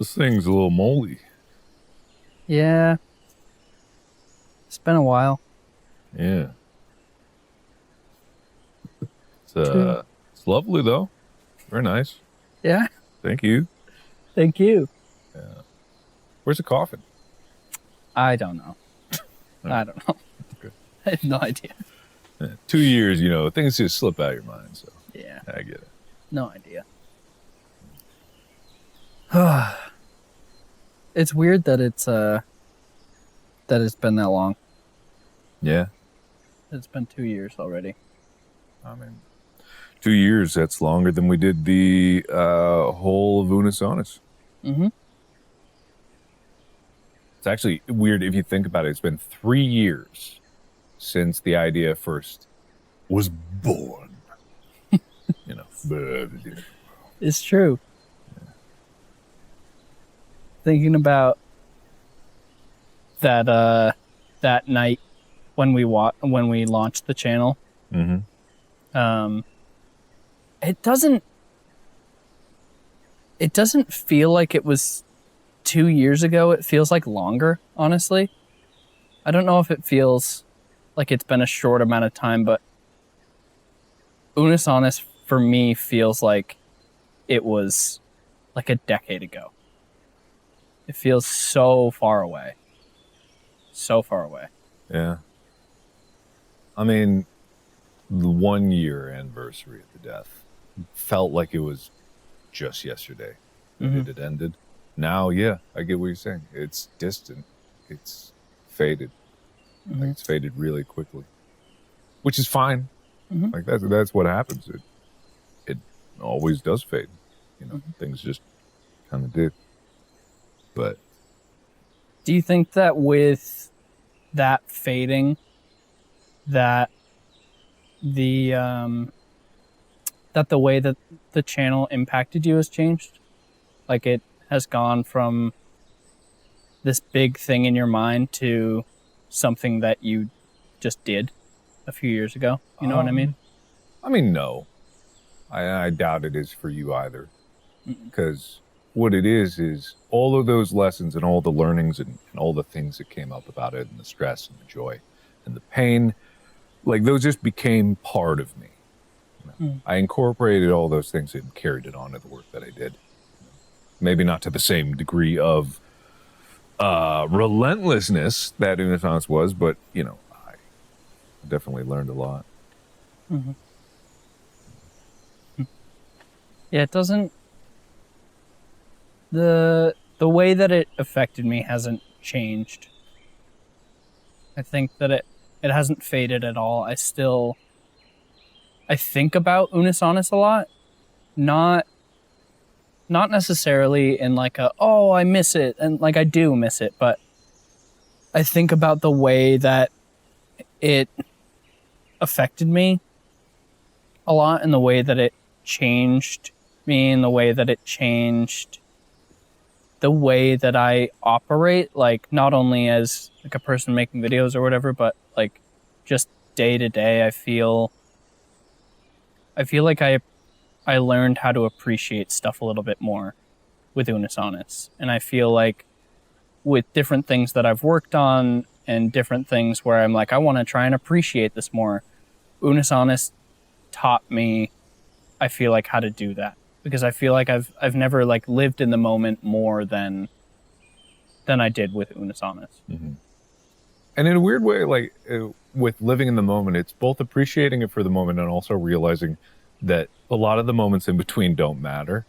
This thing's a little moldy. Yeah. It's been a while. Yeah. True. It's lovely though. Very nice. Yeah. Thank you. Thank you. Yeah. Where's the coffin? I don't know. I don't know. Okay. I have no idea. 2 years, things just slip out of your mind. So Yeah. I get it. No idea. It's weird that it's been that long. Yeah. It's been 2 years already. I mean, 2 years, that's longer than we did the whole of Unisonus. Mm-hmm. It's actually weird if you think about it. It's been 3 years since the idea first was born. It's true. Yeah. Thinking about that that night when we launched the channel. Mm-hmm. It doesn't feel like it was 2 years ago. It feels like longer, honestly. I don't know if it feels like it's been a short amount of time, but Unisonus for me feels like it was like a decade ago. It feels so far away. So far away. Yeah. I mean, the 1 year anniversary of the death felt like it was just yesterday that it had ended. Now, yeah, I get what you're saying. It's distant. It's faded. Like it's faded really quickly, which is fine. Like that's what happens. It always does fade. Things just kind of do. But do you think that with that fading, that the way that the channel impacted you has changed? Like it has gone from this big thing in your mind to something that you just did a few years ago. You know what I mean? I mean, no. I doubt it is for you either. Because what it is all of those lessons and all the learnings and all the things that came up about it and the stress and the joy and the pain, like those just became part of me. I incorporated all those things and carried it on to the work that I did. Maybe not to the same degree of relentlessness that Unisonus was, but, I definitely learned a lot. Yeah, it doesn't... The way that it affected me hasn't changed. I think that it hasn't faded at all. I think about Unisonus a lot. Not necessarily in like I miss it, and like I do miss it, but I think about the way that it affected me a lot, and the way that it changed me, and the way that it changed the way that I operate, like not only as like a person making videos or whatever, but like just day to day. I feel like I learned how to appreciate stuff a little bit more with Unisonus. And I feel like with different things that I've worked on and different things where I'm like, I want to try and appreciate this more, Unisonus taught me, I feel like, how to do that. Because I feel like I've never like lived in the moment more than I did with Unisonus. And in a weird way, like with living in the moment, it's both appreciating it for the moment and also realizing that a lot of the moments in between don't matter,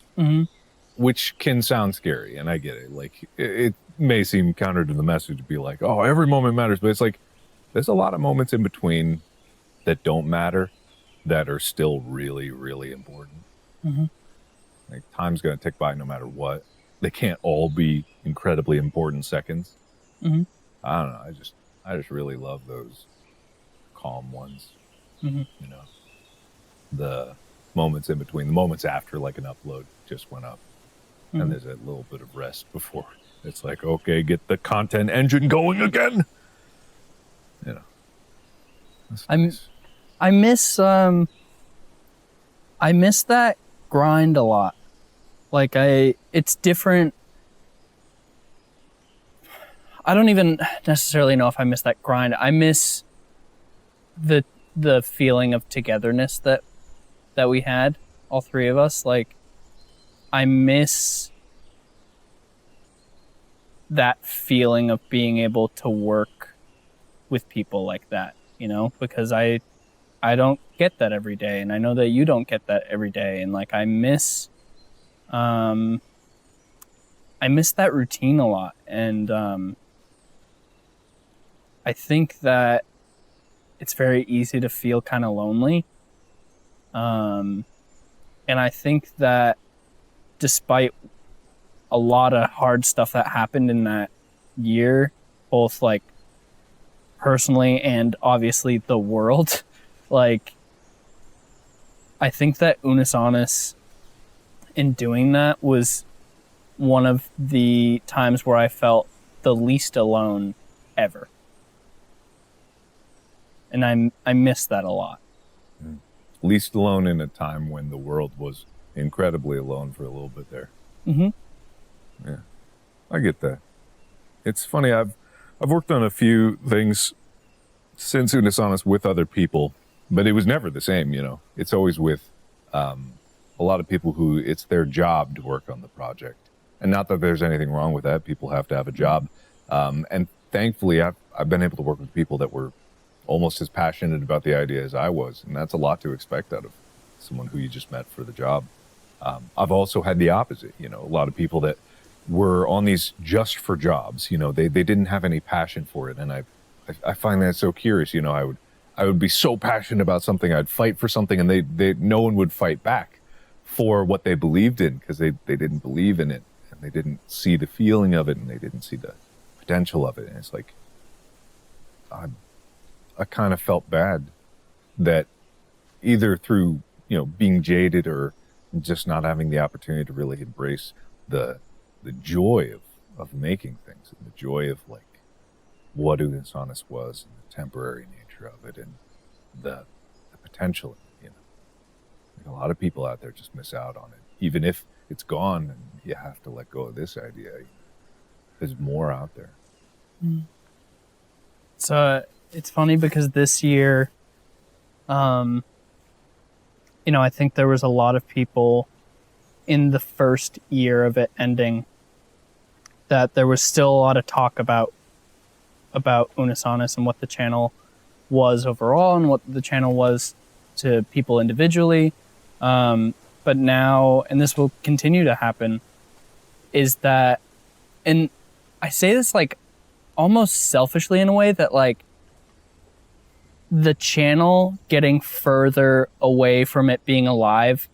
which can sound scary. And I get it. Like it may seem counter to the message to be like, oh, every moment matters. But it's like, there's a lot of moments in between that don't matter that are still really, really important. Like time's going to tick by no matter what. They can't all be incredibly important seconds. I don't know. I just really love those calm ones. The moments in between, the moments after like an upload just went up, and there's a little bit of rest before it's like, okay, get the content engine going again. That's nice. I miss that grind a lot. Like it's different I don't even necessarily know if I miss that grind. I miss the feeling of togetherness that we had, all three of us. Like, I miss that feeling of being able to work with people like that, you know, because I don't get that every day, and I know that you don't get that every day, and like I miss that routine a lot, and I think that it's very easy to feel kind of lonely. And I think that despite a lot of hard stuff that happened in that year, both like personally and obviously the world, like I think that Unis Honest in doing that was one of the times where I felt the least alone ever. And I miss that a lot. Least alone in a time when the world was incredibly alone for a little bit there. Mm-hmm. Yeah, I get that. It's funny. I've worked on a few things since Unis Honest with other people, but it was never the same. You know, it's always with a lot of people who it's their job to work on the project, and not that there's anything wrong with that. People have to have a job, and thankfully, I've been able to work with people that were almost as passionate about the idea as I was, and that's a lot to expect out of someone who you just met for the job. I've also had the opposite, you know, a lot of people that were on these just for jobs, you know, they didn't have any passion for it, and I find that so curious. You know, I would be so passionate about something, I'd fight for something, and they no one would fight back for what they believed in, because they didn't believe in it, and they didn't see the feeling of it, and they didn't see the potential of it. And it's like, I kind of felt bad that either through, you know, being jaded or just not having the opportunity to really embrace the joy of making things, and the joy of like what Unis Honest was, and the temporary nature of it, and the potential, you know. Like a lot of people out there just miss out on it, even if it's gone and you have to let go of this idea. There's more out there. So it's funny because this year, you know, I think there was a lot of people in the first year of it ending that there was still a lot of talk about Unis Honest and what the channel was overall and what the channel was to people individually. But now, and this will continue to happen, is that, and I say this like almost selfishly in a way, that like the channel getting further away from it being alive,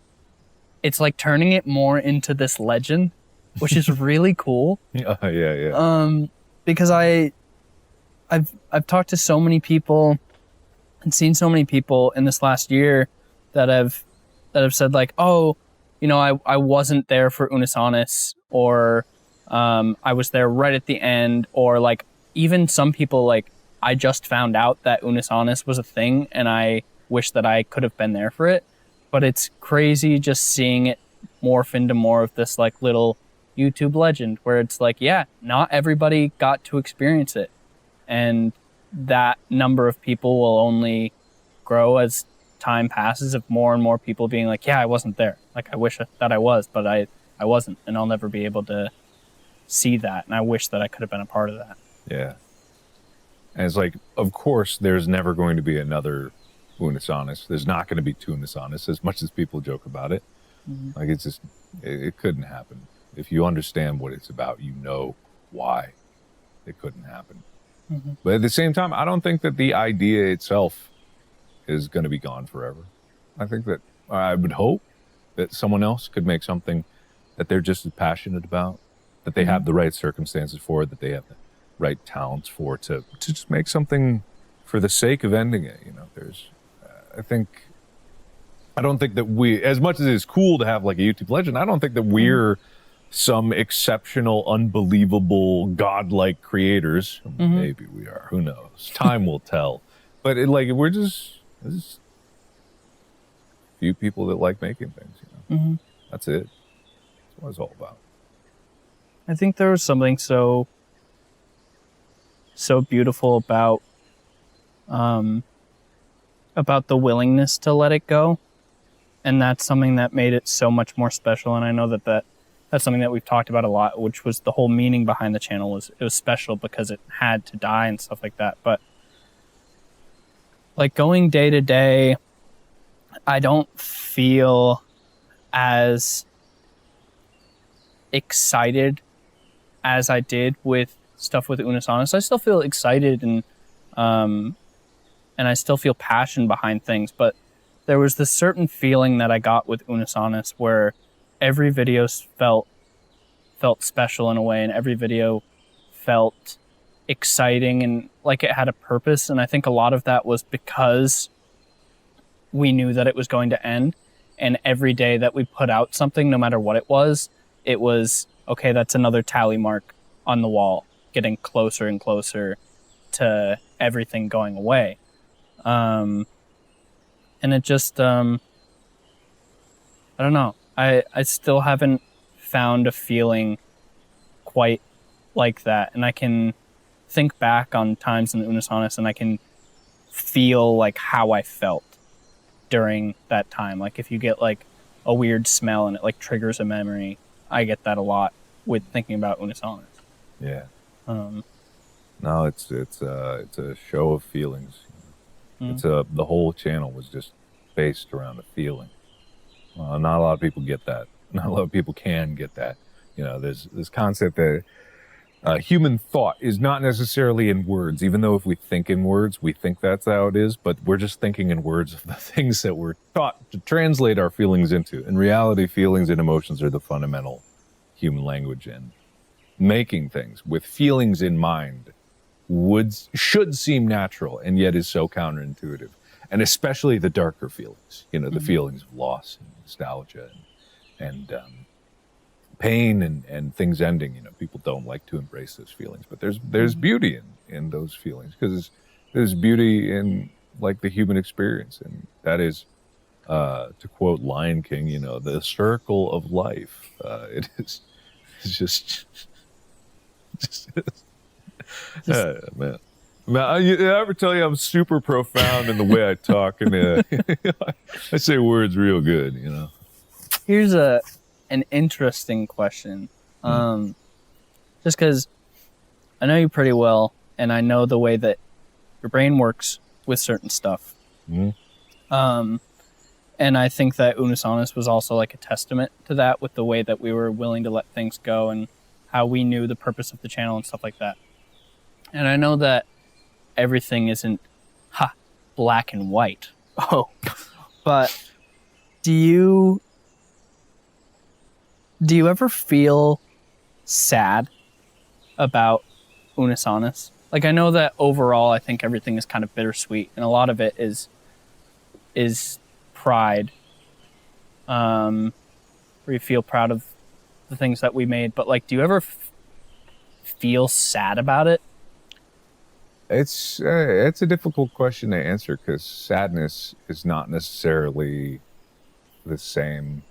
it's like turning it more into this legend, which is really cool. Yeah. Because I've talked to so many people and seen so many people in this last year that have said like, oh, you know, I wasn't there for Unis Honest, or I was there right at the end, or like even some people like, I just found out that Unis Honest was a thing and I wish that I could have been there for it. But it's crazy just seeing it morph into more of this like little YouTube legend where it's like, yeah, not everybody got to experience it. And that number of people will only grow as time passes, of more and more people being like, yeah, I wasn't there. Like, I wish that I was, but I wasn't. And I'll never be able to see that. And I wish that I could have been a part of that. Yeah. And it's like, of course, there's never going to be another Unis Honest. There's not going to be two Unis Honest, as much as people joke about it. Mm-hmm. Like, it's just, it couldn't happen. If you understand what it's about, you know why it couldn't happen. Mm-hmm. But at the same time, I don't think that the idea itself is going to be gone forever. I think that, I would hope that someone else could make something that they're just as passionate about, that they have the right circumstances for, that they have the right talents for, to just make something for the sake of ending it. You know, there's, I don't think that we, as much as it's cool to have like a YouTube legend, I don't think that we're some exceptional, unbelievable, godlike creators. Maybe we are, who knows? Time will tell. But we're just a few people that like making things, you know. That's it. That's what it's all about. I think there was something so so beautiful about the willingness to let it go. And that's something that made it so much more special. And I know that's something that we've talked about a lot, which was the whole meaning behind the channel. It was special because it had to die and stuff like that. But like going day to day, I don't feel as excited as I did with stuff with Unus Annus. I still feel excited and I still feel passion behind things, but there was this certain feeling that I got with Unus Annus where every video felt special in a way, and every video felt exciting and like it had a purpose. And I think a lot of that was because we knew that it was going to end, and every day that we put out something, no matter what it was, okay, that's another tally mark on the wall, getting closer and closer to everything going away. And it just, I don't know. I still haven't found a feeling quite like that. And I can think back on times in Unus Annus and I can feel like how I felt during that time. Like if you get like a weird smell and it like triggers a memory, I get that a lot with thinking about Unus Annus. Yeah. No, it's a show of feelings. Mm-hmm. The whole channel was just based around a feeling. Not a lot of people get that. Not a lot of people can get that. You know, there's this concept that human thought is not necessarily in words, even though if we think in words, we think that's how it is, but we're just thinking in words of the things that we're taught to translate our feelings into. In reality, feelings and emotions are the fundamental human language, and making things with feelings in mind should seem natural, and yet is so counterintuitive. And especially the darker feelings, you know, the feelings of loss and nostalgia and pain and things ending. You know, people don't like to embrace those feelings, but there's beauty in those feelings, because there's beauty in like the human experience, and that is, to quote Lion King, you know, the circle of life. It's just man. I ever tell you I'm super profound in the way I talk, and I say words real good, you know. Here's an interesting question. Just because I know you pretty well, and I know the way that your brain works with certain stuff. And I think that Unus Annus was also like a testament to that, with the way that we were willing to let things go and how we knew the purpose of the channel and stuff like that. And I know that everything isn't black and white. Oh, but do you ever feel sad about Unus Annus? Like, I know that overall, I think everything is kind of bittersweet, and a lot of it is pride. Where you feel proud of the things that we made, but like, do you ever feel sad about it? It's a difficult question to answer, because sadness is not necessarily the same.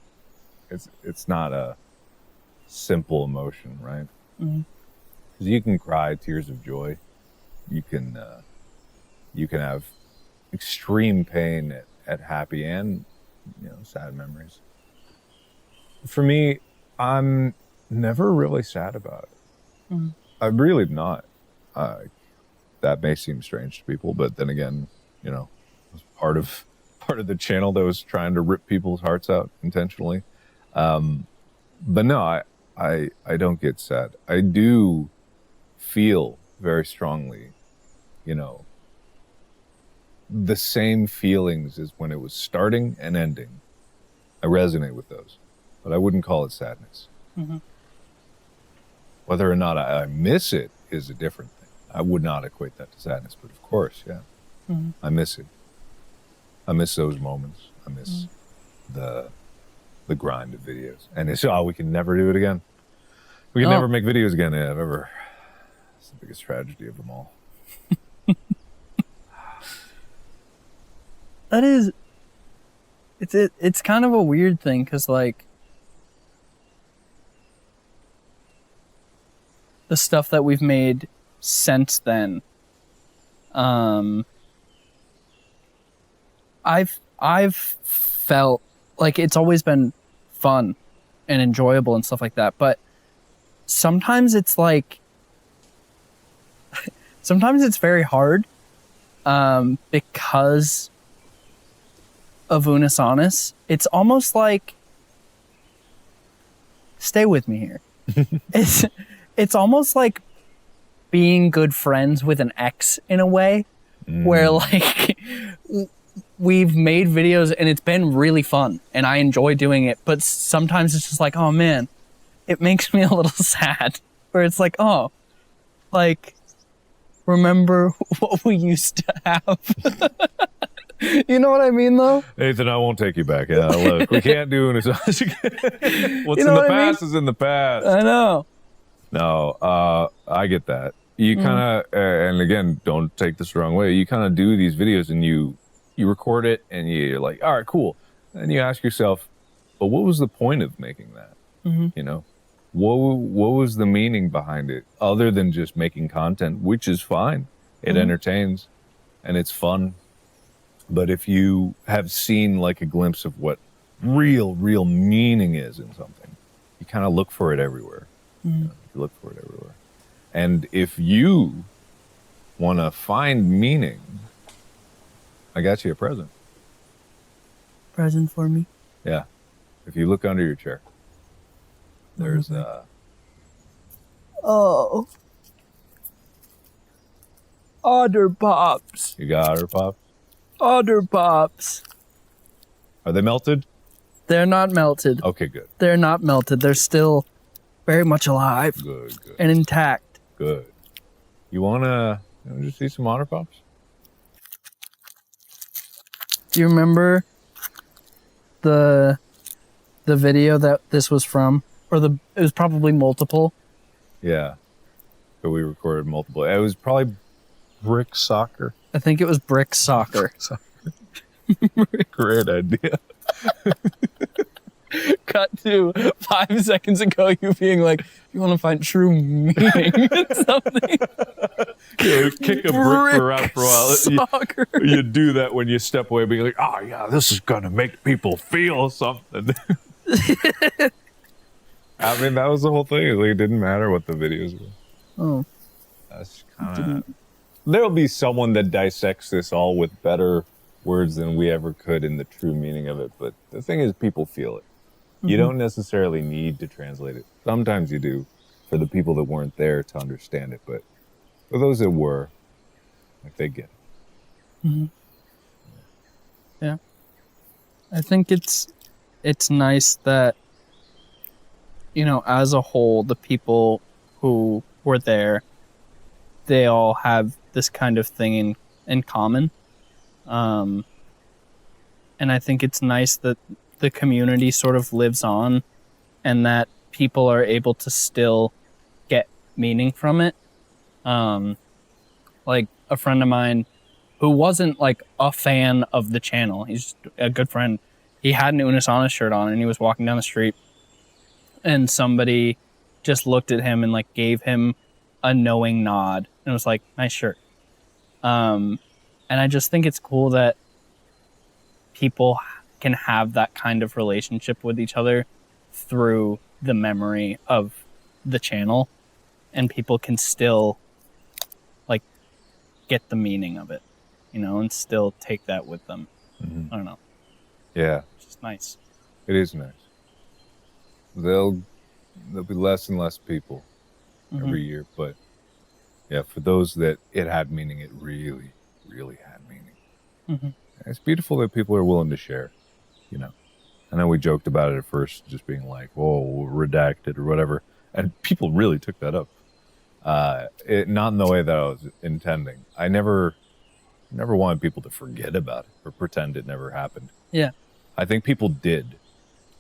It's not a simple emotion, right? Because you can cry tears of joy. You can have extreme pain at happy and, you know, sad memories. For me, I'm never really sad about it. I'm really not. That may seem strange to people, but then again, you know, it was part of the channel that was trying to rip people's hearts out intentionally. But no, I don't get sad. I do feel very strongly, you know, the same feelings as when it was starting and ending. I resonate with those, but I wouldn't call it sadness. Whether or not I miss it is a different thing. I would not equate that to sadness, but of course, yeah. I miss it. I miss those moments. I miss the grind of videos. And it's, we can never do it again. We can never make videos again. Yeah, ever. It's the biggest tragedy of them all. That is, it's kind of a weird thing, because like the stuff that we've made since then, I've felt like it's always been fun and enjoyable and stuff like that, but sometimes it's like sometimes it's very hard because of Unis Honest. It's almost like, stay with me here. It's almost like being good friends with an ex in a way, where like we've made videos and it's been really fun and I enjoy doing it, but sometimes it's just like, oh man, it makes me a little sad, where it's like, oh, like, remember what we used to have. You know what I mean, though? Nathan, I won't take you back. Yeah, look, we can't do Unis Honest again. What's in the past is in the past. I know. No, I get that. You kind of, and again, don't take this the wrong way. You kind of do these videos and you record it and you're like, all right, cool. And you ask yourself, but what was the point of making that? You know, what was the meaning behind it other than just making content, which is fine. It entertains and it's fun. But if you have seen like a glimpse of what real meaning is in something, you kind of look for it everywhere. You know, you look for it everywhere. And if you want to find meaning, I got you a present. Present for me? Yeah. If you look under your chair, there's oh, Otter Pops. You got Otter Pops? Otter Pops. Are they melted? They're not melted. Okay, good. They're not melted. They're still very much alive. Good. And intact. Good. You wanna just see some Otter Pops? Do you remember the video that this was from? Or it was probably multiple. Yeah. But we recorded multiple. It was probably Brick Soccer. I think it was Brick Soccer. Great idea. Cut to 5 seconds ago, you being like, you want to find true meaning in something. Yeah, kick a brick around for a while. Soccer. You do that when you step away, being like, oh yeah, this is going to make people feel something. I mean, that was the whole thing. Like, it didn't matter what the videos were. Oh. That's kind of... There'll be someone that dissects this all with better words than we ever could in the true meaning of it. But the thing is, people feel it. You don't necessarily need to translate it. Sometimes you do for the people that weren't there to understand it. But for those that were, like, they get it. Yeah. I think it's nice that, you know, as a whole, the people who were there, they all have this kind of thing in common. And I think it's nice that the community sort of lives on and that people are able to still get meaning from it. Like a friend of mine who wasn't like a fan of the channel, he's just a good friend. He had an Unis Honest shirt on and he was walking down the street and somebody just looked at him and like gave him a knowing nod and was like, nice shirt. And I just think it's cool that people can have that kind of relationship with each other through the memory of the channel, and people can still like get the meaning of it, you know, and still take that with them. I don't know. Yeah. It's just nice. It is nice. There'll be less and less people every year, but yeah, for those that it had meaning, it really had meaning. It's beautiful that people are willing to share, you know. I know we joked about it at first, just being like, whoa, redacted or whatever, and people really took that up. Not in the way that I was intending. I never wanted people to forget about it or pretend it never happened. Yeah. I think people did.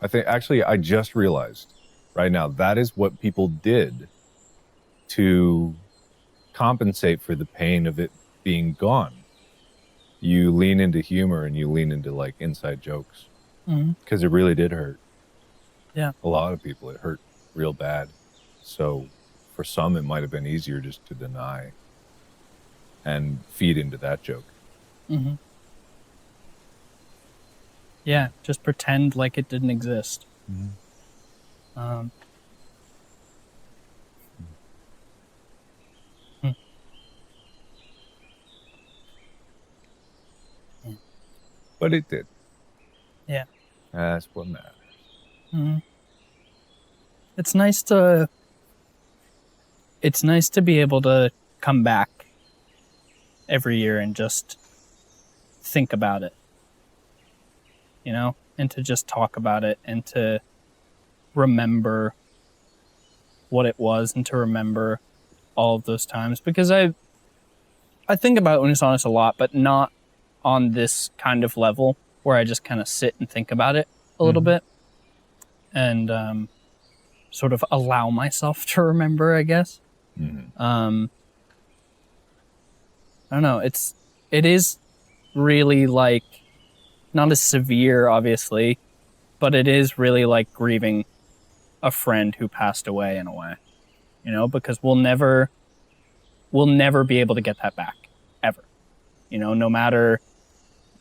I just realized right now that is what people did to compensate for the pain of it being gone. You lean into humor and you lean into like inside jokes because it really did hurt. Yeah. A lot of people, it hurt real bad. So for some, it might have been easier just to deny and feed into that joke. Mm-hmm. Yeah, just pretend like it didn't exist. Mm-hmm. But it did. Yeah. That's what matters. Mm-hmm. It's nice to be able to come back every year and just think about it, you know, and to just talk about it and to remember what it was and to remember all of those times, because I think about Unisonis a lot, but not on this kind of level where I just kind of sit and think about it a little bit and sort of allow myself to remember, I guess. I don't know. It is really like not as severe, obviously, but it is really like grieving a friend who passed away in a way, you know, because we'll never be able to get that back ever, you know, no matter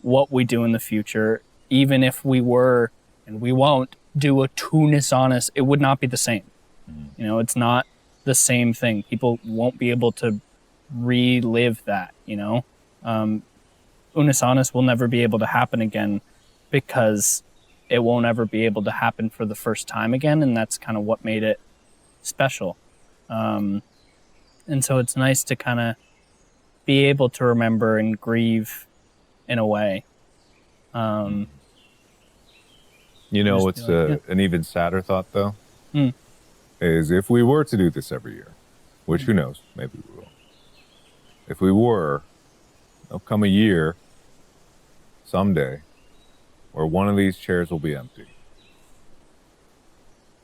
what we do in the future. Even if we were, and we won't, do a Unisonis, it would not be the same. You know, it's not the same thing. People won't be able to relive that, you know. Unisonis will never be able to happen again because it won't ever be able to happen for the first time again, and that's kind of what made it special. And so it's nice to kind of be able to remember and grieve in a way. You know what's an even sadder thought, though? Is if we were to do this every year, which who knows, maybe we will. If we were, there'll come a year someday where one of these chairs will be empty.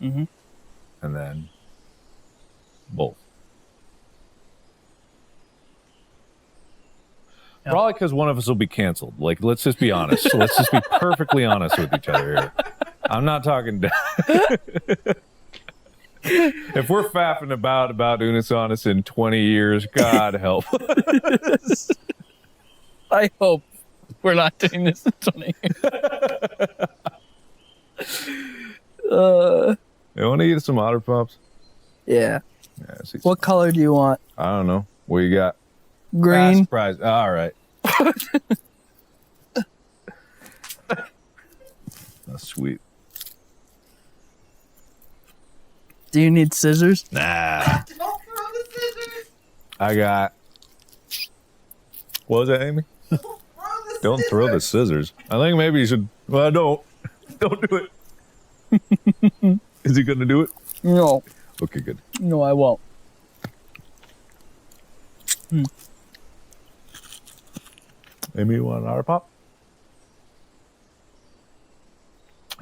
And then both. Yep. Probably because one of us will be canceled. Like, let's just be honest. Let's just be perfectly honest with each other here. I'm not talking if we're faffing about Unisonis in 20 years, God help. I hope we're not doing this in 20 years. You want to eat some Otter Pops? Yeah. What color do you want? I don't know. What you got? Green. Surprise. All right. That's sweet. Do you need scissors? Nah. Don't throw the scissors. I got. What was that, Amy? Don't throw the scissors. I think maybe you should. Well, don't. Don't do it. Is he going to do it? No. Okay, good. No, I won't. Amy, you want an Otter Pop?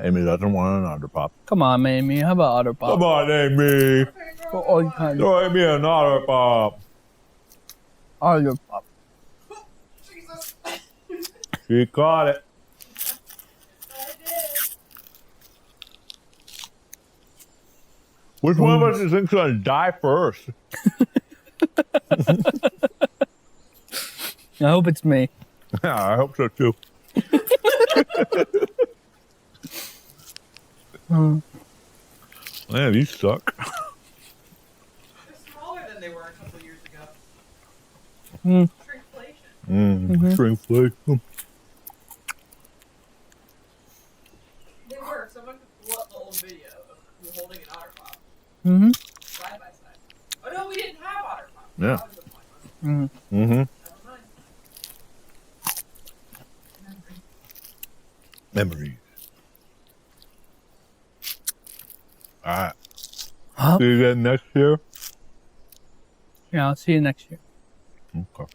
Amy doesn't want an Otter Pop. Come on, Amy. How about Otter Pop? Come on, Amy. For all time. Throw Amy an Otter Pop. Otter Pop. Jesus. She caught it. I did. Which one of us do you think's going to die first? I hope it's me. Yeah, I hope so too. Man, you suck. They're smaller than they were a couple years ago. Shrinkflation. Shrinkflation. They were. Someone could pull up the old video of you holding an Otter Pop. Side by side. Oh no, we didn't have Otter Pop. Yeah. That was the point, wasn't it? Mm-hmm. Never mind. Memories. All right. Huh? See you again next year. Yeah, I'll see you next year. Okay.